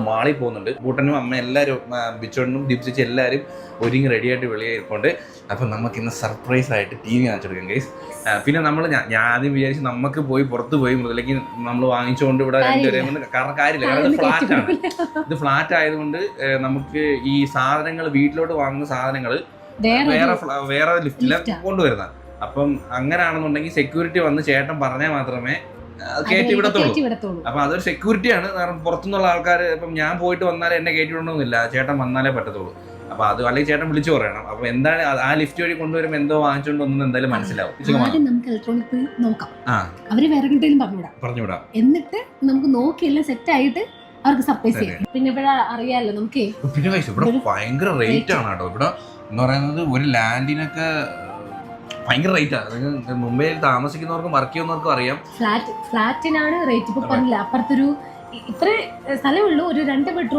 മാളിൽ പോകുന്നുണ്ട്. കൂട്ടനും അമ്മ എല്ലാവരും ബിച്ചോണ്ണും ദീപ്സിച്ച് എല്ലാവരും ഒരുങ്ങി റെഡിയായിട്ട് വെളിയായിട്ടുണ്ട്. അപ്പം നമുക്ക് ഇന്ന് സർപ്രൈസ് ആയിട്ട് TV കാണിച്ചെടുക്കാം ഗൈസ്. പിന്നെ ഞാൻ ആദ്യം വിചാരിച്ച് നമുക്ക് പോയി പുറത്ത് പോയി അല്ലെങ്കിൽ നമ്മൾ വാങ്ങിച്ചുകൊണ്ട് ഇവിടെ രണ്ടുപേരും കാര്യമില്ല. കാരണം ഇത് ഫ്ലാറ്റാണ്. ഇത് ഫ്ലാറ്റ് ആയതുകൊണ്ട് നമുക്ക് ഈ സാധനങ്ങൾ വീട്ടിലോട്ട് വാങ്ങുന്ന സാധനങ്ങൾ വേറെ ലിഫ്റ്റിലാണ് കൊണ്ടുവരുന്നത്. അപ്പം അങ്ങനെയാണെന്നുണ്ടെങ്കിൽ സെക്യൂരിറ്റി വന്ന് ചേട്ടൻ പറഞ്ഞാൽ മാത്രമേ കയറ്റി വിടത്തുള്ളൂ. അപ്പൊ അതൊരു സെക്യൂരിറ്റിയാണ്. കാരണം പുറത്തുനിന്നുള്ള ആൾക്കാർ ഇപ്പം ഞാൻ പോയിട്ട് വന്നാലേ എന്നെ കയറ്റി വിടണമെന്നില്ല, ചേട്ടൻ വന്നാലേ പറ്റത്തുള്ളൂ. അപ്പൊ അത് അല്ലെങ്കിൽ ചേട്ടൻ വിളിച്ചു പറയണം. അപ്പൊ എന്താണ് ആ ലിഫ്റ്റ് വഴി കൊണ്ടുവരുമ്പോൾ എന്തോ വാങ്ങിച്ചോണ്ട് വന്നത് എന്തായാലും മനസ്സിലാവും. നമുക്ക് ഇലക്ട്രോണിക് നോക്കാം, അവര് വേറെ കിട്ടേലും പറഞ്ഞുവിടാം, എന്നിട്ട് നമുക്ക് നോക്കിയെല്ലാം സെറ്റ് ആയിട്ട് അവർക്ക് സർപ്രൈസ് ചെയ്യാം. പിന്നെ ഇവിടെ അറിയാലോ നമുക്ക് പിന്നെ ഇവിടെ ഭയങ്കര റേറ്റ് ആണ് കേട്ടോ. ഇവിടെ എന്ന് പറയുന്നത് ഒരു ലാൻഡിനൊക്കെ ഭയങ്കര റേറ്റാണ്. മുംബൈയിൽ താമസിക്കുന്നവർക്കും വർക്ക് ചെയ്യുന്നവർക്കും അറിയാം. ഫ്ലാറ്റിനാണ് റേറ്റ്. ഇപ്പൊ പറഞ്ഞില്ല, അപ്പുറത്തൊരു ഇത്ര സ്ഥലമുള്ളൂ, ഒരു 2 ബെഡ്റൂം